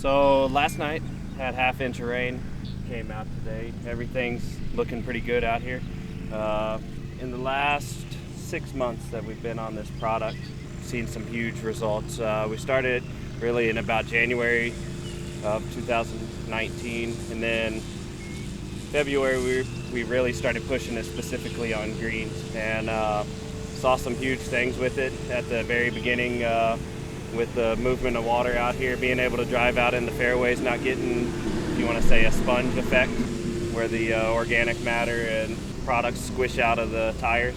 So last night had half-inch of rain, came out today. Everything's looking pretty good out here. In the last 6 months that we've been on this product, seen some huge results. We started really in about January of 2019, and then February we really started pushing it specifically on greens, and saw some huge things with it at the very beginning with the movement of water out here, being able to drive out in the fairways, not getting, if you want to say, a sponge effect where the organic matter and products squish out of the tires.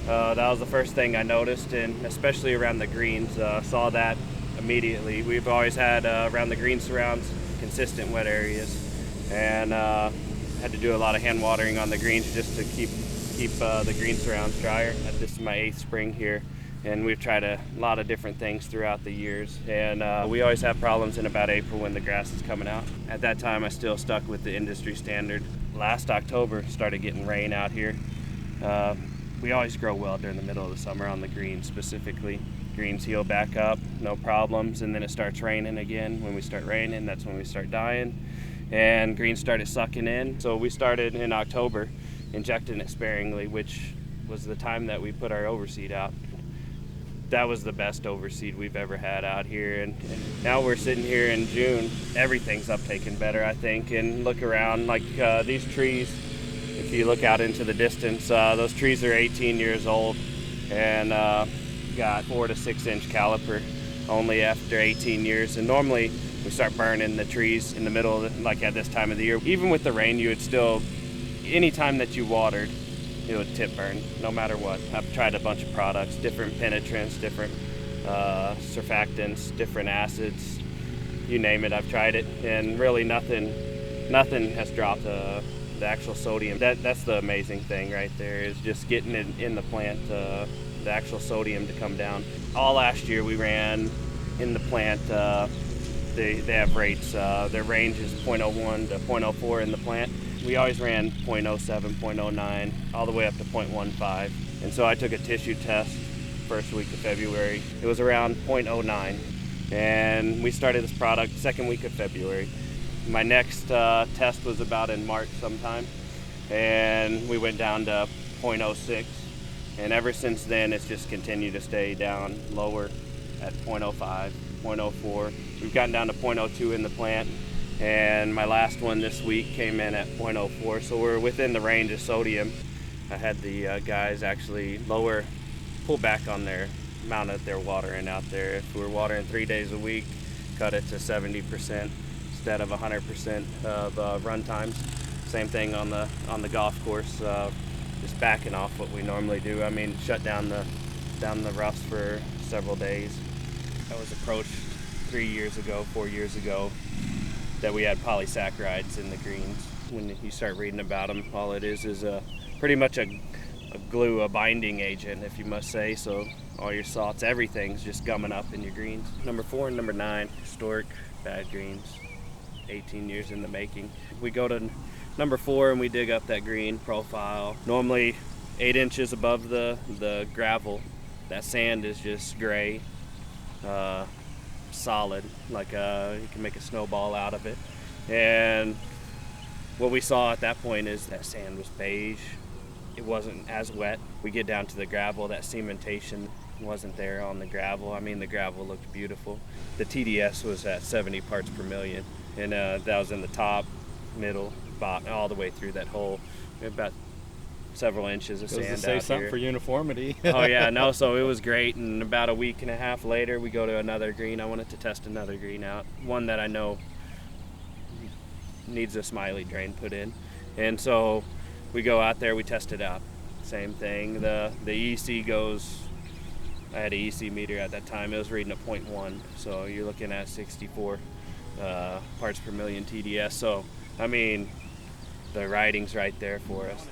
That was the first thing I noticed, and especially around the greens, saw that immediately. We've always had around the green surrounds consistent wet areas, and had to do a lot of hand watering on the greens just to keep the green surrounds drier. This is my 8th spring here, and we've tried a lot of different things throughout the years, and we always have problems in about April when the grass is coming out. At that time I still stuck with the industry standard. Last October started getting rain out here. We always grow well during the middle of the summer on the greens specifically. Greens heal back up, no problems, and then it starts raining again. When we start raining, that's when we start dying, and greens started sucking in. So we started in October injecting it sparingly, which was the time that we put our overseed out. That was the best overseed we've ever had out here, and now we're sitting here in June. Everything's uptaking better, I think, and look around, like these trees, if you look out into the distance, those trees are 18 years old and got 4 to 6 inch caliper only after 18 years. And normally we start burning the trees in the middle of like at this time of the year. Even with the rain, you would still, any time that you watered, it would tip burn no matter what. I've tried a bunch of products, different penetrants, different surfactants, different acids, you name it, I've tried it, and really nothing has dropped the actual sodium. That's the amazing thing right there, is just getting it in the plant, the actual sodium to come down. All last year we ran in the plant, they have rates, their range is 0.01 to 0.04 in the plant. We always ran 0.07, 0.09, all the way up to 0.15. And so I took a tissue test first week of February. It was around 0.09. And we started this product second week of February. My next test was about in March sometime, and we went down to 0.06. And ever since then, it's just continued to stay down lower at 0.05, 0.04. We've gotten down to 0.02 in the plant, and my last one this week came in at 0.04, so we're within the range of sodium. I had the guys actually pull back on their amount that they're watering out there. If we're watering 3 days a week, cut it to 70% instead of 100% of run times. Same thing on the golf course, just backing off what we normally do. I mean, shut down the roughs for several days. I was approached 4 years ago, that we had polysaccharides in the greens. When you start reading about them, all it is pretty much a glue, a binding agent, if you must say. So all your salts, everything's just gumming up in your greens. Number 4 and number 9, historic bad greens, 18 years in the making. We go to number 4 and we dig up that green profile. Normally 8 inches above the gravel. That sand is just gray, solid, like you can make a snowball out of it. And what we saw at that point is that sand was beige. It wasn't as wet. We get down to the gravel, that cementation wasn't there on the gravel. I mean, the gravel looked beautiful. The TDS was at 70 parts per million, and that was in the top, middle, bottom, all the way through that hole. We had about several inches of sand out here. Say something for uniformity. Oh yeah, no, so it was great. And about a week and a half later, we go to another green. I wanted to test another green out, one that I know needs a smiley drain put in. And so we go out there, we test it out. Same thing. The EC goes, I had an EC meter at that time, it was reading a 0.1, so you're looking at 64 parts per million TDS. So I mean, the writing's right there for us.